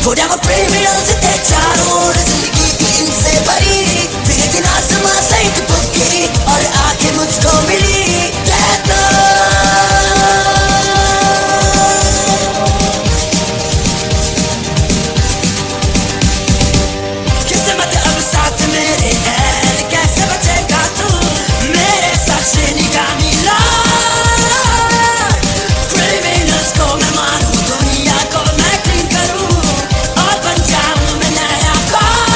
Go down with criminals at their चारों ओर जिंदगी थी इनसे भरी, फिर दिन आसमां से एक बुक्की और आंखें मुझको मिली। किस्मत अब साथ मेरे है, कैसे बचेगा तू मेरे साथ से निगाह मिला। क्रिमिनल्स को मैं मारूं, दुनिया को मैं क्लीन करूं और बन जाऊं मैं नया कौन।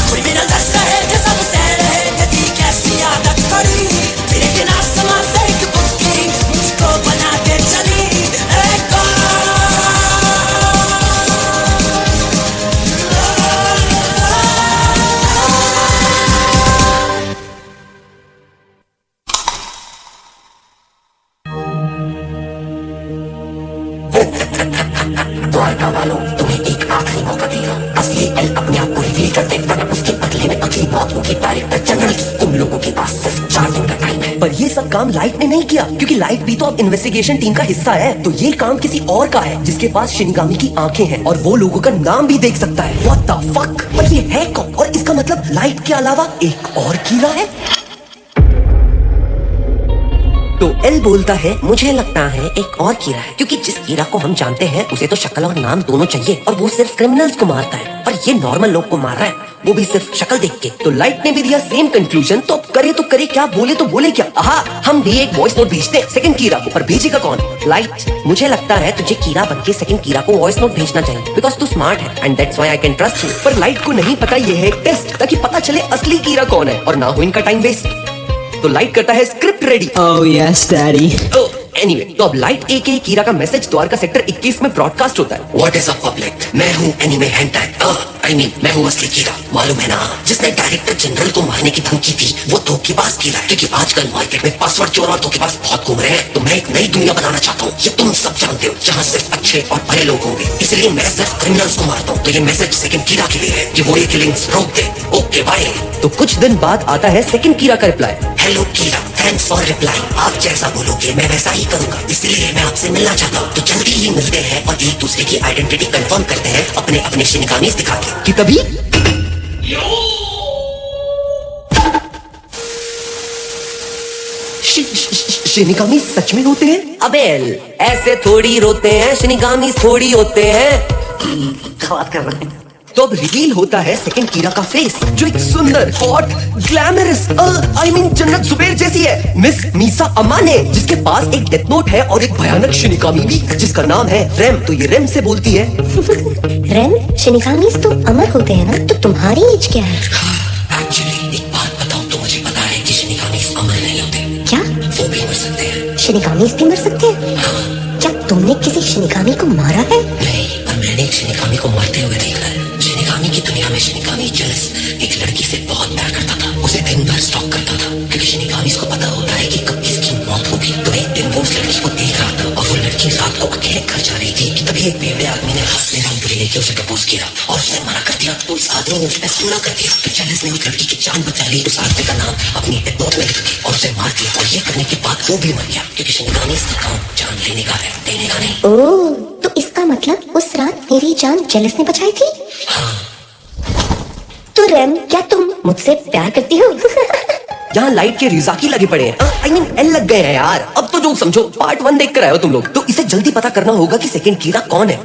क्रिमिनल्स ऐसा है कि सबसे रहे, गति कैसी आदत पड़ी, फिर एक दिन आसमां से एक बुक्की मुझको बना के चली। एक द्वारका वालों, तुम्हें एक आखिरी मौका दिया। असली एल अपने आप को रिवील करते, वरना उसके बदले में अगली मौत होगी। डायरेक्टर जनरल की तुम लोगों के पास सिर्फ 4 दिन का टाइम है। पर ये सब काम लाइट ने नहीं किया, क्योंकि लाइट भी तो अब इन्वेस्टिगेशन टीम का हिस्सा है। तो ये काम किसी और का है, जिसके पास शिनिगामी की आंखें हैं और वो लोगों का नाम भी देख सकता है। What the fuck? पर ये है कौन? और इसका मतलब लाइट के अलावा एक और कीड़ा है। तो एल बोलता है, मुझे लगता है एक और कीड़ा है, क्योंकि जिस कीड़ा को हम जानते हैं उसे तो शक्ल और नाम दोनों चाहिए, और वो सिर्फ क्रिमिनल्स को मारता है, पर ये नॉर्मल लोग को मार रहा है, वो भी सिर्फ शक्ल देख के। तो लाइट ने भी दिया सेम कंक्लूजन। तो अब करे तो करे क्या, बोले तो बोले क्या। हम भी एक वॉइस नोट भेजते हैं सेकंड कीड़ा को, पर भेजेगा कौन? लाइट, मुझे लगता है तुझे कीड़ा बन के सेकंड कीड़ा को वॉइस नोट भेजना चाहिए, बिकॉज तू स्मार्ट है and that's why I can trust you. पर लाइट को नहीं पता ये है एक टेस्ट, ताकि पता चले असली कीड़ा कौन है और ना हो इनका टाइम वेस्ट। तो लाइट करता है script ready. Oh yes, Daddy. Anyway, तो अब लाइट ए कीड़ा का मैसेज द्वारका सेक्टर 21 में ब्रॉडकास्ट होता है। What is up public? मैं हूँ एनिमे हेंटाई। मैं हूँ असली कीड़ा, मालूम है ना, जिसने डायरेक्टर जनरल को मारने की धमकी दी। वो धोखेबाज कीड़ा है, क्योंकि आजकल मार्केट में पासवर्ड चोर और धोखेबाज बहुत घूम रहे हैं। तो मैं एक नई दुनिया बनाना चाहता हूँ, ये तुम सब जानते हो, जहाँ सिर्फ अच्छे और भले लोग होंगे। इसलिए मैं सिर्फ क्रिमिनल्स को मारता हूँ। तो ये मैसेज सेकंड कीड़ा के लिए है कि वो ये किलिंग्स रोक दे। Okay bye. तो कुछ दिन बाद आता है सेकंड कीड़ा का रिप्लाई। हेलो कीड़ा, थैंक्स फॉर रिप्लाई। आप जैसा बोलोगे मैं वैसा ही करूंगा, इसलिए मैं आपसे मिलना चाहता हूँ। तो जल्दी ही मिलते हैं और एक दूसरे की आइडेंटिटी कंफर्म करते हैं अपने अपने शिनिगामी दिखा के। कि तभी शिनिगामी सच में होते हैं? अबे ऐसे थोड़ी रोते हैं, शिनिगामी थोड़ी होते हैं। बात कर रहे हैं। तो अब रिवील होता है सेकंड कीड़ा का फेस, जो एक सुंदर, हॉट, ग्लैमरस, जन्नत जुबैर जैसी है, मिस मीसा अमान है, जिसके पास एक डेथ नोट है और एक भयानक शिनिगामी भी, जिसका नाम है रेम। तो ये रेम से बोलती है, रेम, शिनिगामी तो अमर होते हैं ना, तो तुम्हारी एज क्या है? एक्चुअली एक बात बताऊं तो मुझे पता है कि शिनिगामी अमर नहीं होते। क्या? वो भी मर सकते हैं। शिनिगामी भी मर सकते हैं? क्या तुमने किसी शिनिगामी को मारा है? नहीं, पर मैंने एक शिनिगामी को मरते हुए देखा है। शिनिगामी की दुनिया में शिनिगामी जेलस एक लड़की से बहुत प्यार करता था, उसे दिन भर स्टॉक करता था, क्योंकि शिनिगामी को पता होता है कि कब किसकी मौत होगी। तो एक दिन वो उस लड़की को देख रहा था और वो लड़की रात को अकेले घर जा रही थी कि तभी एक बेवड़े आदमी ने हाथ में रंगोली लेके उसे प्रपोज किया और उसने मना कर दिया। तो इस आदमी ने उस पर हमला कर दिया। तो जेलस ने उस लड़की की जान बचा ली, उस आदमी का नाम अपनी डेथ नोट में लिख के और उसे मार दिया। और ये करने के बाद वो भी मर गया, क्योंकि शिनिगामी का काम जान लेने का है, देने का नहीं। ओह, तो इसका मतलब उस रात मेरी जान जेलस ने बचाई थी? हाँ। तो रेम, क्या तुम मुझसे प्यार करती हो? यहाँ लाइट के रिजाकी लगे पड़े हैं। एल लग गए हैं यार। अब तो जो समझो, पार्ट 1 देख कर आए हो तुम लोग, तो इसे जल्दी पता करना होगा कि सेकंड कीड़ा कौन है।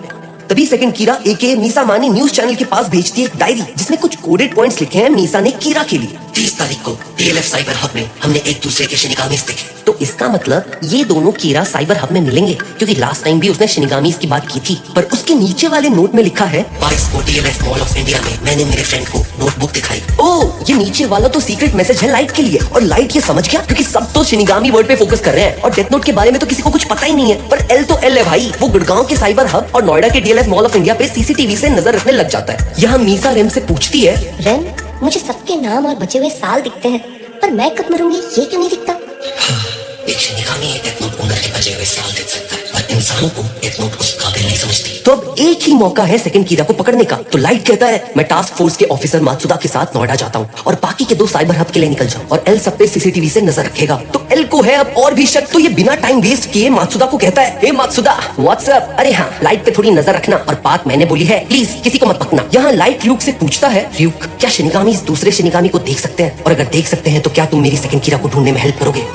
तभी सेकंड कीड़ा एके मीसा मानी न्यूज चैनल के पास भेजती है एक डायरी, जिसमें कुछ कोडेड पॉइंट्स लिखे हैं मीसा ने कीड़ा के लिए। 30 तारीख को DLF साइबर हब में हमने एक दूसरे के शिनिगामी देखे। तो इसका मतलब ये दोनों कीड़ा साइबर हब में मिलेंगे, क्योंकि लास्ट टाइम भी उसने शिनिगामी की बात की थी। पर उसके नीचे वाले नोट में लिखा है, 22 को DLF मॉल ऑफ इंडिया में मैंने मेरे फ्रेंड को नोटबुक दिखाई। ओह, ये नीचे वाला तो सीक्रेट मैसेज है लाइट के लिए। और लाइट ये समझ गया, क्योंकि सब तो शिनिगामी वर्ड पे फोकस कर रहे हैं और डेथ नोट के बारे में तो किसी को कुछ पता ही नहीं है। पर एल तो एल है भाई, वो गुड़गांव के साइबर हब और नोएडा के DLF मॉल ऑफ इंडिया पे CCTV से नजर रखने लग जाता है। यहाँ मीसा रेम से पूछती है, रेम, मुझे सबके नाम और बचे हुए साल दिखते हैं, पर मैं कब मरूंगी ये क्यों नहीं दिखता? एक शिनिगामी डेथ नोट ओनर के बचे हुए साल देख सकता है, पर इन इंसानों को डेथ नोट उस काबिल नहीं समझती। तो अब एक ही मौका है सेकंड कीरा को पकड़ने का। तो लाइट कहता है मैं टास्क फोर्स के ऑफिसर मात्सुदा के साथ नोएडा जाता हूँ और बाकी के 2 साइबर हब के लिए निकल जाऊँ और एल सब पे सीसीटीवी से नजर रखेगा। तो एल को है अब और भी शक, तो ये बिना टाइम वेस्ट किए मात्सुदा को कहता है, हे मात्सुदा व्हाट्सअप, अरे हाँ लाइट पे थोड़ी नजर रखना और बात मैंने बोली है, प्लीज किसी को मत पकड़ना। यहाँ लाइट र्यूक से पूछता है, र्यूक क्या शिनिगामी इस दूसरे शिनिगामी को देख सकते हैं, और अगर देख सकते हैं तो क्या तुम मेरी सेकंड कीरा को ढूंढने में हेल्प करोगे?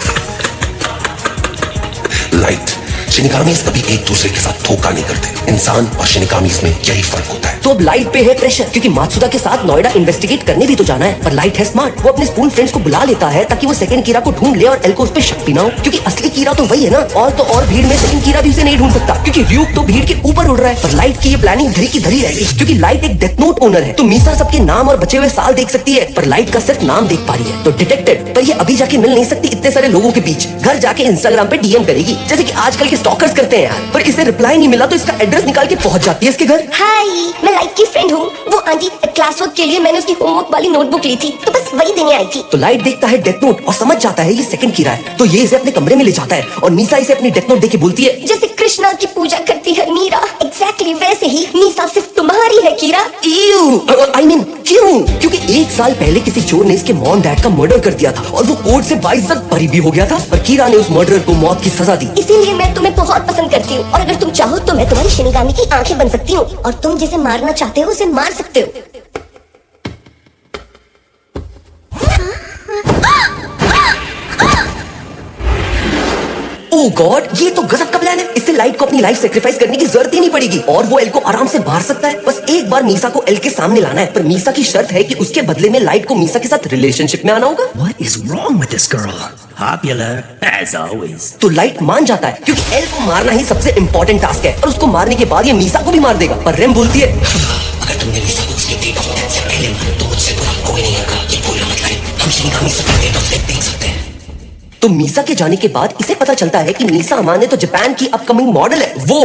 लाइट, शिनिगामीज कभी एक दूसरे के साथ धोखा नहीं करते। इंसान और शिनिगामीज में यही फर्क होता है। तो अब लाइट पे है प्रेशर, क्योंकि मात्सुदा के साथ नोएडा इन्वेस्टिगेट करने भी तो जाना है। पर लाइट है स्मार्ट, वो अपने स्कूल फ्रेंड्स को बुला लेता है ताकि वो सेकंड कीरा को ढूंढ ले और एल को उस पे शक भी ना हो, क्योंकि असली कीरा तो वही है ना। और तो और भीड़ में सेकंड कीरा भी उसे नहीं ढूंढ सकता, क्योंकि र्यूक तो भीड़ के ऊपर उड़ रहा है। पर लाइट की ये प्लानिंग धरी की धरी रहेगी, क्योंकि लाइट एक डेथ नोट ओनर है। तो मीसा सबके नाम और बचे हुए साल देख सकती है, पर लाइट का सिर्फ नाम देख पा रही है। तो डिटेक्टेड, पर ये अभी जाके मिल नहीं सकती इतने सारे लोगों के बीच। घर जाके इंस्टाग्राम पे डीएम करेगी, जैसे कि आजकल के स्टॉकर्स करते हैं यार। पर इसे रिप्लाई नहीं मिला तो इसका एड्रेस निकाल के पहुंच जाती है इसके घर। हाय, मैं लाइट की फ्रेंड हूँ। वो आंटी क्लास वर्क के लिए मैंने उसकी होमवर्क वाली नोटबुक ली थी, तो बस वही देने आई थी। तो लाइट देखता है डेथ नोट और समझ जाता है ये सेकंड कीरा है। तो ये इसे अपने कमरे में ले जाता है और मीसा इसे अपनी डेथ नोट देके बोलती है, जैसे कृष्णा की पूजा करती है मीरा, एग्जैक्टली वैसे ही मीसा सिर्फ तुम्हारी है कीरा। आई मीन क्यों? क्योंकि 1 साल पहले किसी चोर ने इसके मॉम डैड का मर्डर कर दिया था और वो कोर्ट से बाइज्जत बरी भी हो गया था, पर कीरा ने उस मर्डरर को मौत की सजा दी। इसीलिए मैं तुम्हें बहुत पसंद करती हूँ, और अगर तुम चाहो तो मैं तुम्हारी शिनिगामी की आंखें बन सकती हूँ और तुम जिसे मारना चाहते हो उसे मार सकते हो। ओह गॉड, ये तो गजब का प्लान है। इससे लाइट को अपनी लाइफ सेक्रीफाइस करने की जरूरत ही नहीं पड़ेगी और वो एल को आराम से मार सकता है। बस एक बार मीसा को एल के सामने लाना है, पर मीसा की शर्त है कि उसके बदले में लाइट को मीसा के साथ रिलेशनशिप में आना होगा। What is wrong with this girl? Popular as always. तो लाइट मान जाता है, क्योंकि एल को मारना ही सबसे इम्पोर्टेंट टास्क है और उसको मारने के बाद ये मीसा को भी मार देगा। पर रेम बोलती है, अगर तुमने मीसा को उसके डेट ऑफ डेथ से पहले मारा तो मुझसे बुरा कोई नहीं होगा। ये भूलना मत लाइट, हम शिनिगामी से डेट ऑफ डेथ देख सकते हैं। तो मीसा के जाने के बाद इसे पता चलता है कि मीसा अमाने तो जापान की अपकमिंग मॉडल है। वो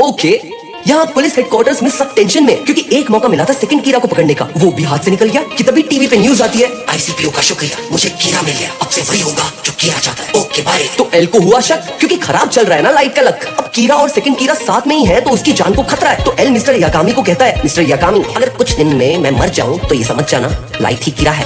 ओके, यहाँ पुलिस हेडक्वार्टर्स में सब टेंशन में, क्योंकि एक मौका मिला था सेकंड कीरा को पकड़ने का, वो भी हाथ से निकल गया। कि तभी टीवी पे न्यूज आती है, आईसीपीओ का शुक्रिया, मुझे कीरा मिल गया, अब से वही होगा जो कीरा चाहता है। Okay bye. तो एल को हुआ शक, क्योंकि खराब चल रहा है ना लाइट का लक। अब कीरा और सेकंड कीरा साथ में ही है तो उसकी जान को खतरा है। तो एल मिस्टर याकामी को कहता है, मिस्टर याकामी अगर कुछ दिन में मैं मर जाऊं तो ये समझ जाना लाइट ही कीरा है।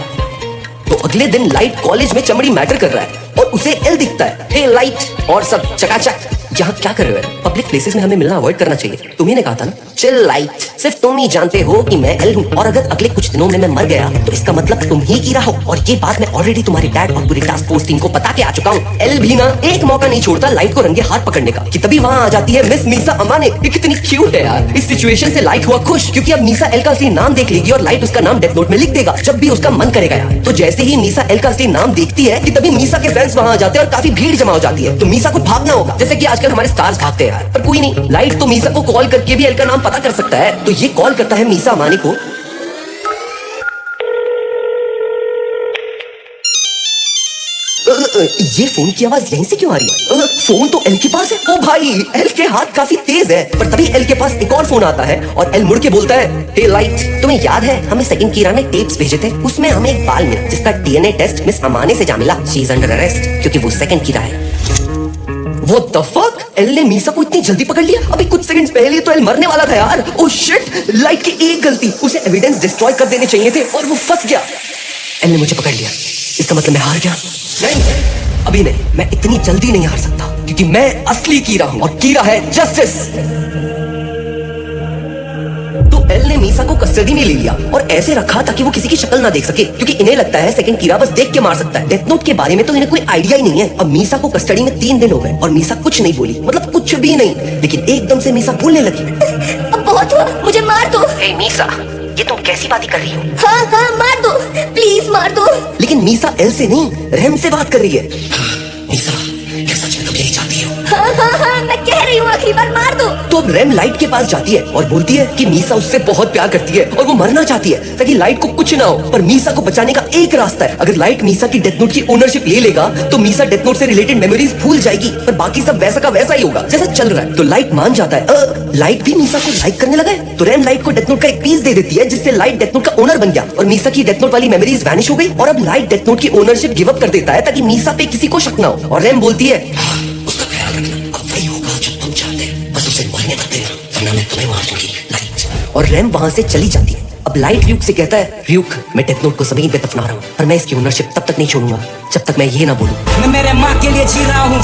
तो अगले दिन लाइट कॉलेज में चमड़ी मैटर कर रहा है और उसे एल दिखता है, हे लाइट और सब चकाचक, यहाँ क्या कर रहे हो? पब्लिक प्लेसेस में हमें मिलना अवॉइड करना चाहिए। तुम्ही ने कहा था ना, चिल लाइट, सिर्फ तुम ही जानते हो कि मैं एल हूँ और अगर अगले कुछ दिनों में मैं मर गया तो इसका मतलब तुम ही कीरा हो। और ये बात मैं ऑलरेडी तुम्हारे डैड और पूरी टास्क फोर्स टीम को बता के आ चुका हूँ। एल भी ना एक मौका नहीं छोड़ता लाइट को रंगे हाथ पकड़ने का। कि तभी वहाँ आ जाती है मिस मीसा अमाने। ये कितनी क्यूट है यार। इस सिचुएशन से लाइट हुआ खुश, क्योंकि अब मीसा एल का असली नाम देख लेगी और लाइट उसका नाम डेथ नोट में लिख देगा जब भी उसका मन करेगा यार। तो जैसे ही मीसा एल का असली नाम देखती है कि तभी मीसा के फैंस वहाँ आ जाते हैं और काफी भीड़ जमा हो जाती है। तो मीसा को भागना होगा, जैसे कि आजकल हमारे स्टार्स भागते हैं यार। पर कोई नहीं, लाइट तो मीसा को कॉल करके भी एल का नाम पता कर सकता है। तो ये कॉल करता है मीसा अमाने को। ये फोन की आवाज यहीं से क्यों आ रही है? फोन तो एल के पास है। ओ भाई, एल के हाथ काफी तेज है। पर तभी एल के पास एक और फोन आता है और एल मुड़ के बोलता है, हे लाइट, तुम्हें याद है हमें सेकंड कीरा ने टेप्स भेजे थे, उसमें हमें एक बाल मिला जिसका डीएनए टेस्ट मिस अमाने से जा मिला। शी इज अंडर अरेस्ट क्योंकि वो सेकंड कीरा है। What the fuck? एल ने मीसा को इतनी जल्दी पकड़ लिया? अभी कुछ सेकंड्स पहले तो एल मरने वाला था यार। ओह शिट, लाइट की एक गलती, उसे एविडेंस डिस्ट्रॉय कर देने चाहिए थे और वो फंस गया। एल ने मुझे पकड़ लिया, इसका मतलब मैं हार गया? नहीं, अभी नहीं, मैं इतनी जल्दी नहीं हार सकता, क्योंकि मैं असली कीरा हूं और कीरा है जस्टिस। तो एल ने मीसा को कस्टडी में ले लिया और ऐसे रखा ताकि वो किसी की शक्ल ना देख सके, क्योंकि इन्हें लगता है सेकंड कीरा बस देख के मार सकता है। डेथ नोट के बारे में तो इन्हें कोई आइडिया ही नहीं है। अब मीसा को कस्टडी में 3 दिन हो गए और मीसा कुछ नहीं बोली, मतलब कुछ भी नहीं। लेकिन एकदम से मीसा बोलने लगी, अब बहुत हुआ, मुझे मार दो। हे मीसा, ये तुम कैसी बातें कर रही हो? हाँ हाँ मार दो, प्लीज मार दो। लेकिन मीसा एल से नहीं, रहम से बात कर रही है। मीसा, क्या सच में तुम यही चाहती हो? हाँ हाँ हाँ, मैं कह रही हूँ आखिरी बार मार दो। तो अब रेम लाइट के पास जाती है और बोलती है कि मीसा उससे बहुत प्यार करती है और वो मरना चाहती है ताकि लाइट को कुछ ना हो। पर मीसा को बचाने का एक रास्ता है, अगर लाइट मीसा की डेथ नोट की ओनरशिप ले लेगा तो मीसा डेथ नोट से रिलेटेड मेमोरीज भूल जाएगी, पर बाकी सब वैसा का वैसा ही होगा जैसा चल रहा है। तो लाइट मान जाता है। लाइट भी मीसा को लाइक करने लगा है। तो रेम लाइट को डेथ नोट का एक पीस दे देती है, जिससे लाइट डेथ नोट का ओनर बन गया और मीसा की डेथ नोट वाली मेमोरीज वैनिश हो गई। और अब लाइट डेथ नोट की ओनरशिप गिव अप कर देता है ताकि मीसा पे किसी को शक ना हो। और रेम बोलती है, उसका ख्याल रखना, अब वही होगा जो तुम चाहते हो। वरना मैं तुम्हें मार दूंगी। लाइट। और रैम वहां से चली जाती है। अब लाइट र्यूक से कहता है, र्यूक मैं डेथ नोट को जमीन पे दफना रहा हूँ, पर मैं इसकी ओनरशिप तब तक नहीं छोड़ूंगा जब तक मैं ये ना बोलूं। मैं मेरे माँ के लिए जी रहा हूँ।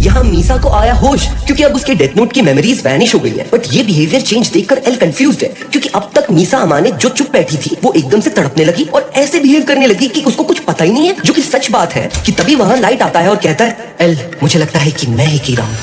यहाँ मीसा को आया होश, क्योंकि अब उसके डेथ नोट की मेमोरीज वैनिश हो गई है। बट ये बिहेवियर चेंज देखकर एल कंफ्यूज्ड है, क्योंकि अब तक मीसा अमाने जो चुप बैठी थी वो एकदम से तड़पने लगी और ऐसे बिहेव करने लगी कि उसको कुछ पता ही नहीं है, जो कि सच बात है। कि तभी वहाँ लाइट आता है और कहता है, एल मुझे लगता है कि मैं ही कीड़ा हूँ।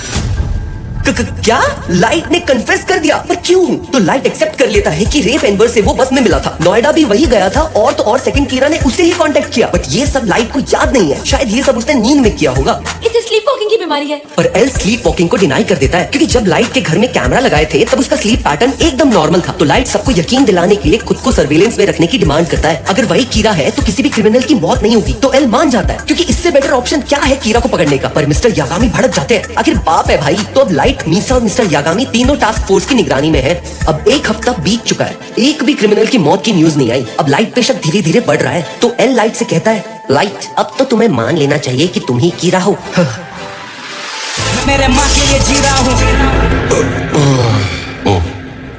क्या? लाइट ने कन्फेस कर दिया? पर क्यों? तो लाइट एक्सेप्ट कर लेता है कि रेफ एम्बर से वो बस में मिला था, नोएडा भी वही गया था, और तो और सेकंड कीरा ने उसे ही कांटेक्ट किया। बट ये सब लाइट को याद नहीं है, शायद ये सब उसने नींद में किया होगा। इसे स्लीप वॉकिंग की बीमारी है। पर एल स्लीप वॉकिंग को डिनाई कर देता है, क्योंकि जब लाइट के घर में कैमरा लगाए थे तब उसका स्लीप पैटर्न एकदम नॉर्मल था। तो लाइट सबको यकीन दिलाने के लिए खुद को सर्वेलेंस में रखने की डिमांड करता है। अगर वही कीरा है तो किसी भी क्रिमिनल की मौत नहीं होगी। तो एल मान जाता है, क्योंकि इससे बेटर ऑप्शन क्या है कीरा को पकड़ने का। पर मिस्टर यागामी भड़क जाते हैं, आखिर बाप है भाई। तो अब लाइट, मीसा और मिस्टर यागामी तीनों टास्क फोर्स की निगरानी में है। अब एक हफ्ता बीत चुका है, एक भी क्रिमिनल की मौत की न्यूज नहीं आई। अब लाइट पे शक धीरे धीरे बढ़ रहा है। तो एल लाइट से कहता है, लाइट अब तो तुम्हें मान लेना चाहिए कि तुम ही कीरा हो। मैं मेरे माँ के लिए जी रहा हूँ।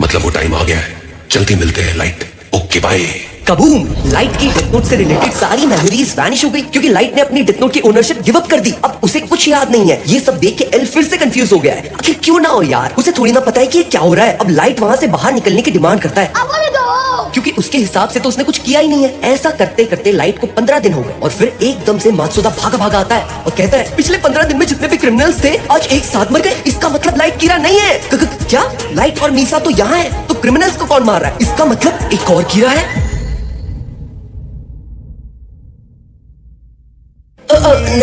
मतलब वो टाइम आ गया है, जल्दी मिलते हैं Light. Okay bye. Kaboom! Light की डेथ नोट से रिलेटेड सारी मेमोरीज वैनिश हो गई, क्योंकि लाइट ने अपनी डेथ नोट की ओनरशिप गिव अप कर दी। अब उसे कुछ याद नहीं है। ये सब देख के एल फिर से कंफ्यूज हो गया है। आखिर क्यों ना हो यार, उसे थोड़ी ना पता है कि ये क्या हो रहा है। अब लाइट वहां से बाहर निकलने की डिमांड करता है, क्योंकि उसके हिसाब से तो उसने कुछ किया ही नहीं है। ऐसा करते करते लाइट को 15 दिन हो गए, और फिर एकदम से मात्सुदा भागा भागा आता है और कहता है, पिछले 15 दिन में जितने भी क्रिमिनल्स थे आज एक साथ मर गए। इसका मतलब लाइट कीरा नहीं है। क्या? लाइट और मीसा तो यहाँ है, तो क्रिमिनल्स को कौन मार रहा है? इसका मतलब एक और कीरा है।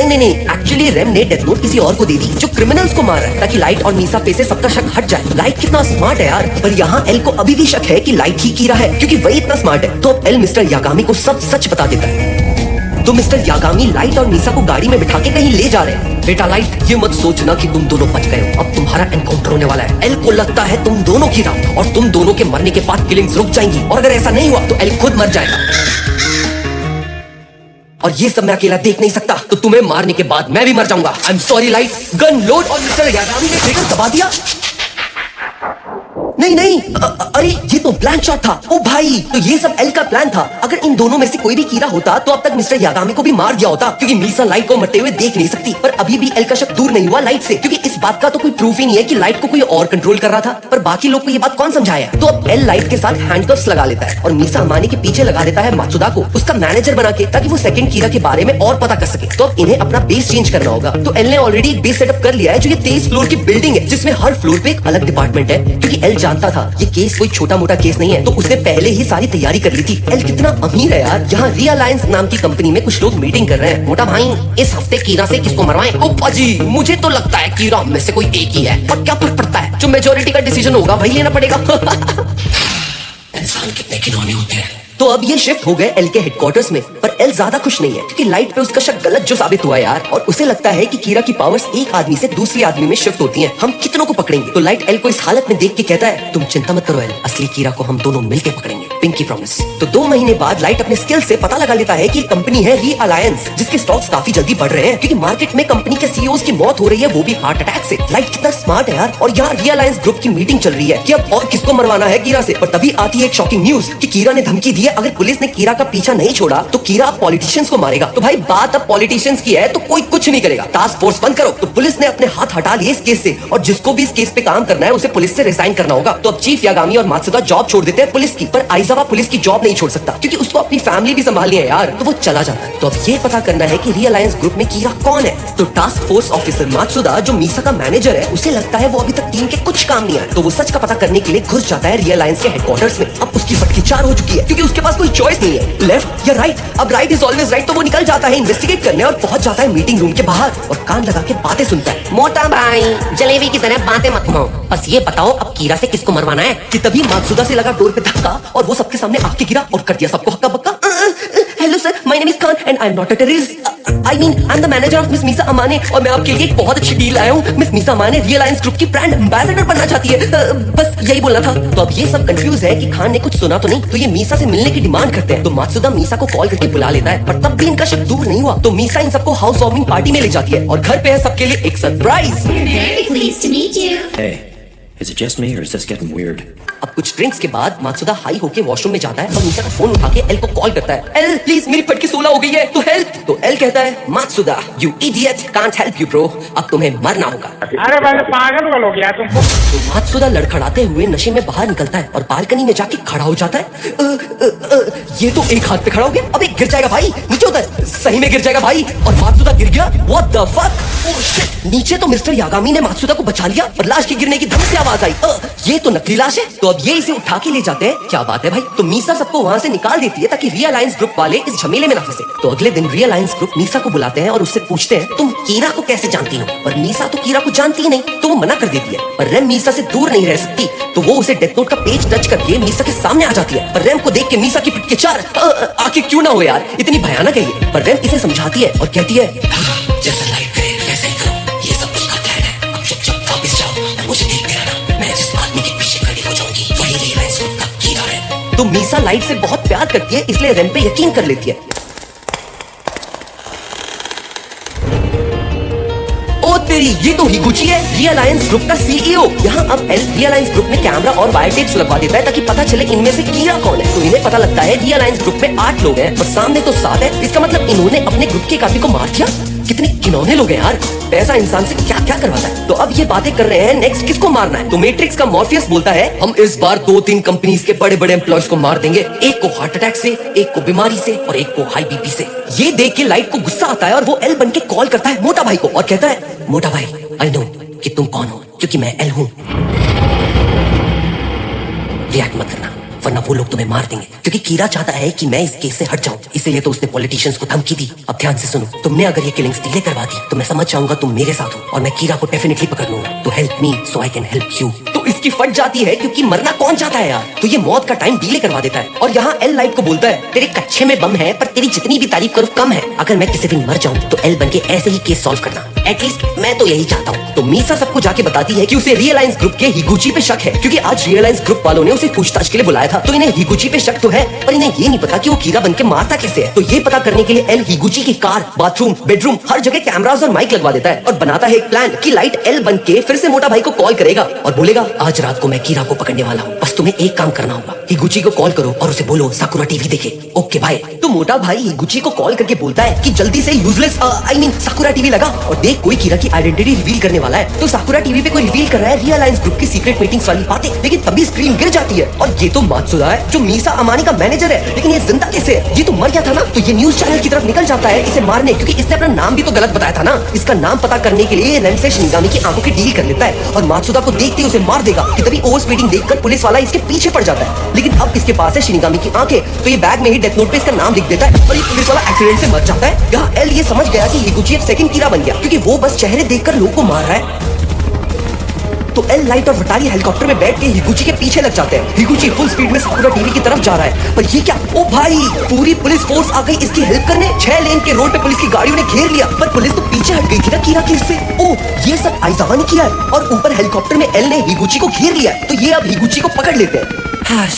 नहीं, एक्चुअली रेम ने डेथ नोट किसी और को दे दी, जो क्रिमिनल्स को मार रहा है, ताकि लाइट और मीसा पे से सबका शक हट जाए। लाइट कितना स्मार्ट है यार। पर यहाँ एल को अभी भी शक है कि लाइट ही कीरा है, क्योंकि वही इतना स्मार्ट है। तो अब एल मिस्टर यागामी को सब सच बता देता है। तो मिस्टर यागामी लाइट और मीसा को गाड़ी में बिठा के कहीं ले जा रहे हैं। बेटा लाइट, ये मत सोचना कि तुम दोनों बच गए हो, अब तुम्हारा एनकाउंटर होने वाला है। एल को लगता है तुम दोनों कीरा हो, और तुम दोनों के मरने के बाद किलिंग्स रुक जाएंगी, और अगर ऐसा नहीं हुआ तो एल खुद मर जाएगा। और ये सब मैं अकेला देख नहीं सकता, तो तुम्हें मारने के बाद मैं भी मर जाऊंगा। I am sorry light. Gun load, और मिस्टर यागामी ने ट्रिगर दबा दिया। नहीं, अरे ये तो ब्लैंक शॉट था। ओ भाई, तो ये सब एल का प्लान था। अगर इन दोनों में से कोई भी कीरा होता तो अब तक मिस्टर यागामी को भी मार दिया होता, क्योंकि मीसा लाइट को मरते हुए देख नहीं सकती। पर अभी भी एल का शक दूर नहीं हुआ लाइट से, क्योंकि इस बात का तो कोई प्रूफ ही नहीं है कि लाइट को कोई और कंट्रोल कर रहा था। पर बाकी लोग को ये बात कौन समझाया? तो अब एल लाइट के साथ हैंडकफ्स लगा लेता है और मीसा अमानी के पीछे लगा देता है मात्सुदा को, उसका मैनेजर बना के, ताकि वो सेकंड कीरा के बारे में और पता कर सके। तो अब इन्हें अपना बेस चेंज करना होगा। तो एल ने ऑलरेडी एक बेस सेटअप कर लिया है, जो ये 23 फ्लोर की बिल्डिंग है, जिसमें हर फ्लोर पे एक अलग डिपार्टमेंट है। क्योंकि एल जानता था ये केस कोई छोटा मोटा केस नहीं है, तो उसने पहले ही सारी तैयारी कर ली थी। एल कितना अमीर है यार। यहाँ रियलायंस नाम की कंपनी में कुछ लोग मीटिंग कर रहे हैं। मोटा भाई, इस हफ्ते कीरा से किसको मरवाएं? ओ पाजी, मुझे तो लगता है कीरा में से कोई एक ही है। पर क्या फर्क पड़ता है, जो मेजोरिटी का डिसीजन होगा वही लेना पड़ेगा। इंसान कितने खिलौने होते हैं। तो अब ये शिफ्ट हो गए एल के हेडक्वार्टर्स में। पर एल ज्यादा खुश नहीं है, क्योंकि लाइट पे उसका शक गलत जो साबित हुआ यार, और उसे लगता है कि कीरा की पावर्स एक आदमी से दूसरे आदमी में शिफ्ट होती हैं। हम कितनों को पकड़ेंगे? तो लाइट एल को इस हालत में देख के कहता है, तुम चिंता मत करो एल, असली कीरा को हम दोनों मिलके पकड़ेंगे, पिंकी प्रॉमिस। तो 2 महीने बाद लाइट अपने स्किल से पता लगा लेता है कि कंपनी है रियलायंस, जिसके स्टॉक्स काफी जल्दी बढ़ रहे हैं, क्योंकि मार्केट में कंपनी के सीईओज की मौत हो रही है, वो भी हार्ट अटैक से। लाइट कितना स्मार्ट है यार। और यहाँ रियलायंस ग्रुप की मीटिंग चल रही है कि अब और किसको मरवाना है कीरा से। पर तभी आती है एक शॉकिंग न्यूज कि कीरा ने धमकी दी है, अगर पुलिस ने कीरा का पीछा नहीं छोड़ा तो कीरा पॉलिटिशियंस को मारेगा। तो भाई बात अब पॉलिटिशियंस की है, तो कोई कुछ नहीं करेगा। टास्क फोर्स बंद करो। तो पुलिस ने अपने हाथ हटा लिए इस केस से, और जिसको भी इस केस पे काम करना है उसे पुलिस से रिजाइन करना होगा। तो अब चीफ यागामी और मात्सुदा जॉब छोड़ देते हैं पुलिस की, पर आइजावा पुलिस की जॉब नहीं छोड़ सकता, क्योंकि उसको अपनी फैमिली भी संभालनी है यार। तो वो चला जाता है। तो अब ये पता करना है कि रियलायंस ग्रुप में कीरा कौन है। तो टास्क फोर्स ऑफिसर मात्सुदा, जो मीसा का मैनेजर है, उसे लगता है वो अभी तक टीम के कुछ काम नहीं आया। तो वो सच का पता करने के लिए घुस जाता है रियलायंस के हेडक्वार्टर्स में। अब उसकी फटकी 4 हो चुकी है, क्योंकि उसके पास कोई चॉइस नहीं है, लेफ्ट या राइट। अब राइट इज ऑलवेज राइट। तो वो निकल जाता है इन्वेस्टिगेट करने और पहुंच जाता है मीटिंग रूम के बाहर और कान लगा के बातें सुनता है। मोटा भाई, जलेबी की तरह बातें मत करो, बस ये बताओ अब कीरा से किसको मरवाना है। कि तभी मात्सुदा से लगा डोर पे धक्का, और वो सबके सामने आके गिरा और कर दिया सबको हक्का बक्का। Hello sir, my name is Khan and I am not a terrorist. I mean I am the manager of miss Misa Amane, और मैं आपके लिए एक बहुत अच्छी डील लाया हूँ। मिस मीसा अमाने रियलायंस ग्रुप की ब्रांड एम्बेसडर बनना चाहती है। बस यही बोलना था। तो अब ये सब कंफ्यूज है कि खान ने कुछ सुना तो नहीं। तो ये मीसा से मिलने की डिमांड करते हैं। तो मात्सुदा मीसा को कॉल करके बुला लेता है, पर तब भी इनका शक दूर नहीं हुआ। तो मीसा इन सबको हाउस वार्मिंग पार्टी में ले जाती है, और घर पे है सबके लिए एक surprise. Very pleased to meet you. Hey, Is it just me or is this getting weird? अब कुछ ड्रिंक्स के बाद मात्सुदा हाई होके वॉशरूम में जाता है और मीसा का फोन उठा के एल को कॉल करता है। एल प्लीज मेरी फटकी 16 हो गई है तो हेल्प। तो एल कहता है Matsuda you idiot can't help you bro, अब तुम्हें मरना होगा। अरे भाई पागल हो गया तुमको। तो मात्सुदा लड़खड़ाते हुए नशे में बाहर निकलता है और बालकनी में जाके खड़ा हो जाता है। ये तो एक हाथ पे खड़ा हो गया, अब एक गिर जाएगा भाई, नीचे उतर, सही में गिर जाएगा भाई। और मात्सुदा गिर गया। What the fuck, oh shit. नीचे तो मिस्टर यागामी ने मात्सुदा को बचा लिया और लाश के गिरने की धम से आवाज आई। ये तो नकली लाश है। तो अब ये इसे उठा के ले जाते हैं। क्या बात है भाई। तो मीसा सबको वहाँ से निकाल देती है ताकि रियलायंस ग्रुप वाले इस झमेले में ना फंसे। तो अगले दिन रियलायंस ग्रुप मीसा को बुलाते हैं और उससे पूछते हैं तुम कीरा को कैसे जानती हो। पर मीसा तो कीरा को जानती ही नहीं, तो वो मना कर देती है। पर रेम मीसा से दूर नहीं रह सकती, तो वो उसे डेथ नोट का पेज टच करके मीसा के सामने आ जाती है। पर रेम को देख के मीसा की पिट के चार आंखें क्यों ना हो यार, इतनी भयानक है ये। पर रेम इसे समझाती है और कहती है जैसा लाइट है वैसा ही करो, ये सब उसका प्लान है। अब चुपचाप वापस जाओ और मुझे देखते रहना, मैं जिस आदमी के पीछे खड़ी हो जाऊंगी वही रियलायंस ग्रुप का कीड़ा है। तो मीसा लाइट से बहुत प्यार करती है, इसलिए रेम पे यकीन कर लेती है। ओ तेरी, ये तो हिगुची है, रियलायंस ग्रुप का सीईओ। यहाँ अब एल रियलायंस ग्रुप में कैमरा और वायर टेप्स लगवा देता है ताकि पता चले इनमें से कीड़ा कौन है। तो इन्हें पता लगता है रियलायंस ग्रुप में 8 लोग हैं और सामने तो 7 है। इसका मतलब इन्होंने अपने ग्रुप के काफी को मार दिया। कितने घिनौने लोग हैं यार, पैसा इंसान से क्या क्या करवाता है। तो अब ये बातें कर रहे हैं नेक्स्ट किसको मारना है। तो मैट्रिक्स का मॉर्फियस बोलता है हम इस बार 2-3 कंपनीज के बड़े बड़े एम्प्लॉयज को मार देंगे, एक को हार्ट अटैक से, एक को बीमारी से और एक को हाई बीपी से। ये देख के लाइट को गुस्सा आता है और वो एल बन के कॉल करता है मोटा भाई को और कहता है मोटा भाई आई नो कि तुम कौन हो, क्योंकि मैं एल हूं। रिएक्ट मत करना वरना वो लोग तुम्हें मार देंगे, क्योंकि कीड़ा चाहता है कि मैं इस केस से हट जाऊं, इसीलिए तो उसने पॉलिटिशियंस को धमकी दी। अब ध्यान से सुनो, तुमने अगर ये किलिंग्स डिले करवा दी तो मैं समझ जाऊंगा तुम मेरे साथ हो और मैं कीड़ा को डेफिनेटली पकड़ लूंगा। तो help me so I can help you. तो इसकी फट जाती है क्योंकि मरना कौन चाहता है यार। तो ये मौत का टाइम डिले करवा देता है और यहाँ एल लाइट को बोलता है तेरे कच्चे में बम है पर तेरी जितनी भी तारीफ करो कम है। अगर मैं किसी दिन मर जाऊं तो एल बन के ऐसे ही केस सॉल्व करना, एटलीस्ट मैं तो यही चाहता हूँ। तो मीसा सबको जाके बताती है कि उसे रियलायंस ग्रुप के हिगुची पे शक है, क्योंकि आज रियलायंस ग्रुप वालों ने उसे पूछताछ के लिए बुलाया था। तो इन्हें हिगुची पे शक तो है, पर इन्हें ये नहीं पता कि वो कीड़ा बन के मारता कैसे है। तो ये पता करने के लिए एल हिगुची की कार, बाथरूम, बेडरूम हर जगह कैमरास और माइक लगवा देता है और बनाता है एक प्लान कि लाइट एल बन के फिर से मोटा भाई को कॉल करेगा और बोलेगा आज रात को मैं कीड़ा को पकड़ने वाला हूँ, बस तुम्हें एक काम करना होगा, हिगुची को कॉल करो और उसे बोलो साकुरा टीवी देखे। Okay bye. तो मोटा भाई हिगुची को कॉल करके बोलता है कि जल्दी से यूजलेस साकुरा टीवी लगा और देख कोई कीड़ा की आइडेंटिटी रिवील करने वाला है। तो साकुरा टीवी पे कोई रिवील कर रहा है रियलायंस ग्रुप की सीक्रेट मीटिंग्स वाली बातें, लेकिन तभी स्क्रीन गिर जाती है और ये तो मात्सुदा है जो मीसा अमानी का मैनेजर है, लेकिन ये जिंदा कैसे है। ये तो मर गया था ना। तो ये न्यूज चैनल की तरफ निकल जाता है इसे मारने, क्योंकि इसने अपना नाम भी तो गलत बताया था ना। इसका नाम पता करने के लिए रेम से शिनिगामी की आंखों की डील कर लेता है और मात्सुदा को देखते ही उसे मार देगा कि तभी ओवर स्पीडिंग देखकर पुलिस वाला इसके पीछे पड़ जाता है। लेकिन अब इसके पास है शिनिगामी की आंखें, तो ये बैग में ही डेथ नोट पे इसका नाम लिख देता है और ये पुलिस वाला एक्सीडेंट से मर जाता है। यहाँ एल ये समझ गया कि हिगुची अब सेकंड कीड़ा बन गया, क्योंकि वो बस चेहरे देखकर लोग को मार रहा है। तो एल लाइट और वटारी हेलीकॉप्टर में बैठ के हिगुची के पीछे लग जाते हैं। हिगुची फुल स्पीड में साकुरा टीवी की तरफ जा रहा है, पर ये क्या, ओ भाई पूरी पुलिस फोर्स आ गई इसकी हेल्प करने। 6 लेन के रोड पे पुलिस की गाड़ियों ने घेर लिया, पर पुलिस तो पीछे हट गई थी ना कीड़ा केस से। ओ ये सब आइजावा ने किया है और ऊपर हेलीकॉप्टर में एल ने हिगुची को घेर लिया है। तो ये अब हिगुची को पकड़ लेते हैं।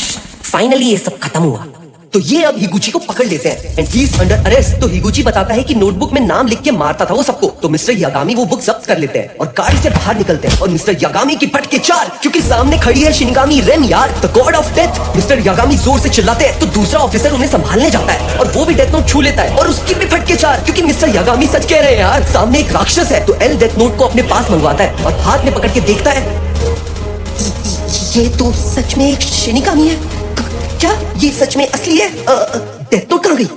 फाइनली ये सब खत्म हुआ। तो ये अब हिगुची को पकड़ लेते हैं and he is under arrest. तो हिगुची बताता है कि नोटबुक में नाम लिख के मारता था वो सबको। तो मिस्टर यागामी वो बुक जब्त कर लेते हैं और गाड़ी से बाहर निकलते हैं और मिस्टर यागामी की फट के चार, क्योंकि सामने खड़ी है शिनिगामी रेन यार, the God of death. Mister Yagami जोर से चिल्लाते हैं तो दूसरा ऑफिसर उन्हें संभालने जाता है और वो भी डेथ नोट छू लेता है और उसकी भी फट के चार, क्योंकि मिस्टर यागामी सच कह रहे हैं यार, सामने एक राक्षस है। तो एल डेथ नोट को अपने पास मंगवाता है और हाथ में पकड़ के देखता है ये तो सच में एक शिनिगामी है। क्या ये सच में असली है? डेथ नोट कहाँ गई?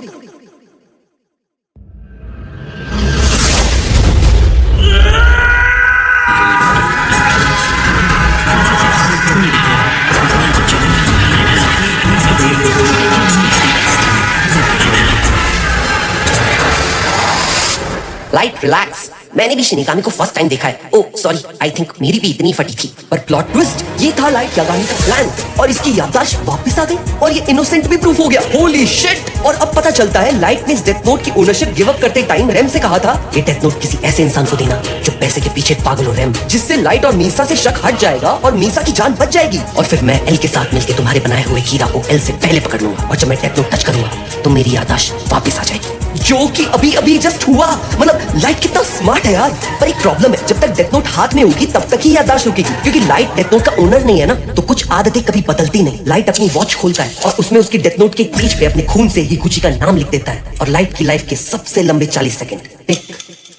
लाइट रिलैक्स, मैंने भी शिनिगामी को फर्स्ट टाइम देखा है। ओह सॉरी, आई थिंक मेरी भी इतनी फटी थी। पर प्लॉट ट्विस्ट, ये था लाइट यागामी का प्लान और इसकी याददाश्त वापस आ गई और ये इनोसेंट भी प्रूफ हो गया। Holy shit. और अब पता चलता है लाइट ने इस डेथ नोट की ओनरशिप गिव अप करते टाइम रेम से कहा था ये डेथ नोट किसी ऐसे इंसान को देना जो पैसे के पीछे पागल हो रेम, जिससे लाइट और मीसा से शक हट जाएगा और मीसा की जान बच जाएगी। और फिर मैं एल के साथ मिलकर तुम्हारे बनाए हुए कीड़ा को एल से पहले पकड़ लूंगा और जब मैं डेथ नोट टच करूंगा तो मेरी याददाश्त वापस आ जाएगी। जो कि अभी अभी जस्ट हुआ। मतलब लाइट कितना स्मार्ट है यार। पर एक प्रॉब्लम है, जब तक डेथ नोट हाथ में होगी तब तक ही याददाश्त रुकेगी, क्योंकि लाइट डेथ नोट का ओनर नहीं है ना, तो कुछ आदतें कभी बदलती नहीं। लाइट अपनी वॉच खोलता है और उसमें उसकी डेथ नोट के पेज पे अपने खून से हिगुची का नाम लिख देता है, और लाइट की लाइफ के सबसे लंबे 40 second tick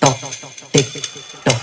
tock tick tock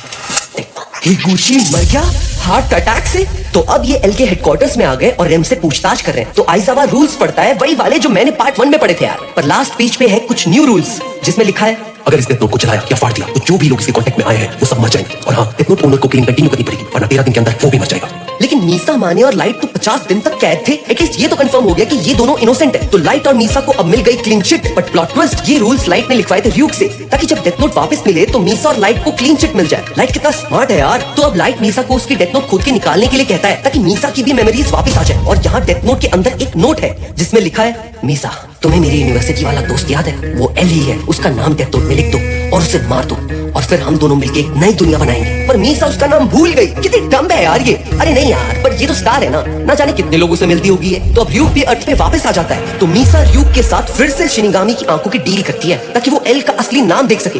tick. Higuchi मर गया हार्ट अटैक से। तो अब ये एल के हेडक्वार्टर्स में आ गए और रेम से पूछताछ कर रहे हैं। तो आइजावा रूल्स पढ़ता है, वही वाले जो मैंने पार्ट 1 में पढ़े थे यार। पर लास्ट पेज पे है कुछ न्यू रूल्स, जिसमें लिखा है अगर इस डेथ नोट को चलाया या फाड़ दिया तो जो भी लोग इसके कांटेक्ट में आए हैं वो सब मर जाएंगे। और हाँ, डेथ नोट ओनर को क्लीन कंटिन्यू करनी पड़ेगी, वरना 13 दिन के अंदर वो भी मर जाएगा। लेकिन मीसा माने और लाइट तो 50 दिन तक कैद थे। एटलीस्ट ये तो कंफर्म हो गया कि ये दोनों इनोसेंट है। तो लाइट और मीसा को अब मिल गई clean chit. But plot twist, ये रूल्स लाइट ने लिखवाए थे र्यूक से, ताकि जब डेथ नोट वापस मिले तो मीसा और लाइट को क्लीन चिट मिल जाए। लाइट कितना स्मार्ट है यार। तो अब लाइट मीसा को उसकी डेथ नोट खोद के निकालने के लिए कहता है, ताकि मीसा की भी मेमोरीज वापस आ जाए। और यहाँ डेथ नोट के अंदर एक नोट है जिसमें लिखा है, मीसा तुम्हें मेरी यूनिवर्सिटी वाला दोस्त याद है, वो एल ही है, उसका नाम डेथ नोट में लिख दो और उसे मार दो, और फिर हम दोनों मिलके एक नई दुनिया बनाएंगे। पर मीसा उसका नाम भूल गई। कितनी डम्ब है यार ये। अरे नहीं यार, पर ये तो स्टार है ना जाने कितने लोगों से मिलती होगी ये। तो अब र्यूक भी अर्थ पे वापस आ जाता है। तो मीसा र्यूक के साथ फिर से शिनिगामी की आंखों की डील करती है, ताकि वो एल का असली नाम देख सके।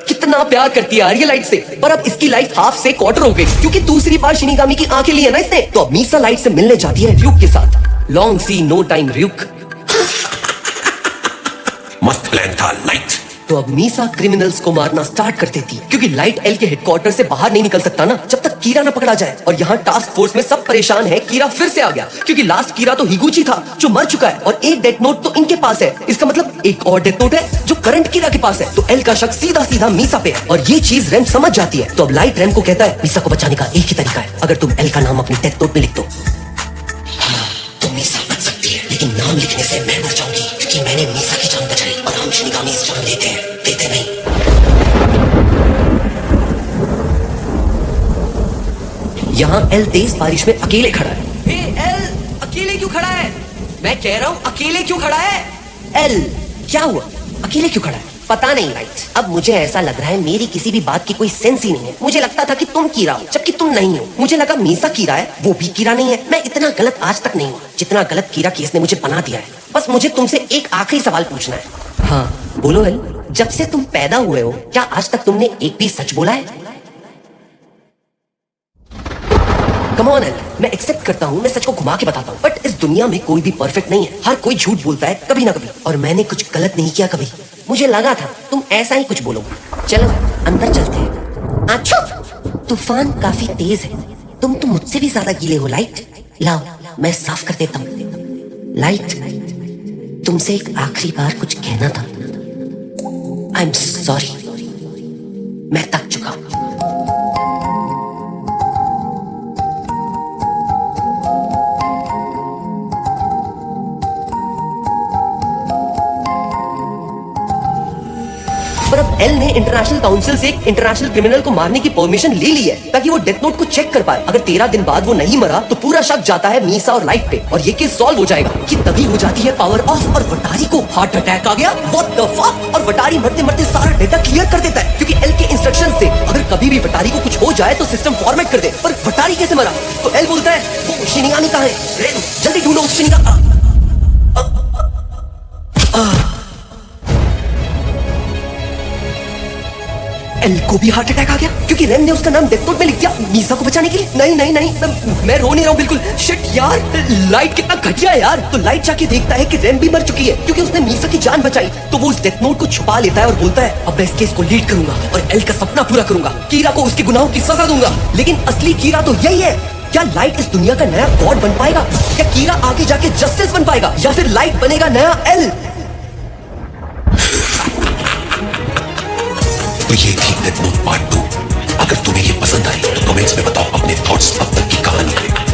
कितना प्यार करती है यार ये लाइट से। पर अब इसकी लाइफ हाफ से क्वार्टर हो गई, क्योंकि दूसरी बार शिनिगामी की आंखें ली है ना इसने। तो अब मीसा लाइट से मिलने जाती है र्यूक के साथ। लॉन्ग सी नो टाइम र्यूक। मस्त प्लान था लाइट। तो अब मीसा क्रिमिनल्स को मारना स्टार्ट कर देती, क्योंकि लाइट एल के हेडक्वार्टर से बाहर नहीं निकल सकता ना, जब तक कीरा ना पकड़ा जाए। और यहाँ टास्क फोर्स में सब परेशान है। कीरा फिर से आ गया, क्योंकि लास्ट कीरा तो हिगुची था जो मर चुका है, और एक डेथ नोट तो इनके पास है। इसका मतलब एक और डेथ नोट है जो करंट कीरा के पास है। तो एल का शक सीधा सीधा मीसा पे है, और ये चीज रेम समझ जाती है। तो अब लाइट रेम को कहता है, मीसा को बचाने का एक ही तरीका है, अगर तुम एल का नाम अपनी डेथ नोट में लिख दो। तो मीसा बच सकती है, लेकिन नाम लिखने से मैं मर जाऊंगी, क्योंकि मैंने मीसा की जान बचाई और हम शिनिगामी इस जान लेते हैं, देते नहीं। यहाँ एल तेज बारिश में अकेले खड़ा है। हे एल, अकेले क्यों खड़ा है? मैं कह रहा हूँ अकेले क्यों खड़ा है? एल, क्या हुआ? अकेले क्यों खड़ा है? पता नहीं लाइट, अब मुझे ऐसा लग रहा है मेरी किसी भी बात की कोई सेंस ही नहीं है। मुझे लगता था कि तुम कीरा हो, जबकि तुम नहीं हो। मुझे लगा मीसा कीरा है, वो भी कीरा नहीं है। मैं इतना गलत आज तक नहीं हुआ जितना गलत कीरा केस ने मुझे बना दिया है। बस मुझे तुमसे एक आखिरी सवाल पूछना है। हाँ बोलो एल, जब से तुम पैदा हुए हो क्या आज तक तुमने एक भी सच बोला है? कम ऑन एल, मैं एक्सेप्ट करता हूँ, मैं सच को घुमा के बताता हूँ, बट इस दुनिया में कोई भी परफेक्ट नहीं है। हर कोई झूठ बोलता है कभी ना कभी, और मैंने कुछ गलत नहीं किया कभी। मुझे लगा था तुम ऐसा ही कुछ बोलोगे। चलो अंदर चलते हैं। अच्छा, तूफान काफी तेज है, तुम तो मुझसे भी ज्यादा गीले हो लाइट। लाओ मैं साफ कर देता हूँ। लाइट, तुमसे एक आखिरी बार कुछ कहना था। आई एम सॉरी, मैं थक चुका हूँ। पर अब एल ने इंटरनेशनल काउंसिल से एक इंटरनेशनल क्रिमिनल को मारने की परमिशन ले ली है, ताकि वो डेथ नोट को चेक कर पाए। अगर 13 दिन बाद वो नहीं मरा तो पूरा शक जाता है मीसा और लाइट पे, और ये केस सॉल्व हो जाएगा। कि तभी हो जाती है पावर ऑफ, और वटारी को हार्ट अटैक आ गया। What the fuck? और वटारी मरते मरते सारा डेटा क्लियर कर देता है, क्योंकि एल के इंस्ट्रक्शंस थे अगर कभी भी वटारी को कुछ हो जाए तो सिस्टम फॉर्मेट कर दे। पर वटारी कैसे मरा? तो एल बोलता है, वो शिनिगामी कहाँ है? रेम, जल्दी ढूंढो उस शिनिगामी। एल को भी हार्ट अटैक आ गया, क्योंकि रेम ने उसका नाम डेथ नोट में लिख दिया मीसा को बचाने के लिए। नहीं नहीं नहीं, मैं रो नहीं रहा हूँ बिल्कुल। शिट यार, लाइट कितना घटिया है यार। तो लाइट जाके देखता है कि रेम भी मर चुकी है, क्योंकि उसने मीसा की जान बचाई। तो वो उस डेथ नोट को छुपा लेता है और बोलता है, अब मैं इस केस को लीड करूंगा और एल का सपना पूरा करूंगा, कीरा को उसके गुनाहों की सजा दूंगा। लेकिन असली कीरा तो यही है। क्या लाइट इस दुनिया का नया गॉड बन पाएगा? क्या कीरा आगे जाके जस्टिस बन पाएगा, या फिर लाइट बनेगा नया एल? तो ये थी डेथ नोट पार्ट 2। अगर तुम्हें ये पसंद आई तो कमेंट्स में बताओ अपने थॉट्स अब तक की कहानी।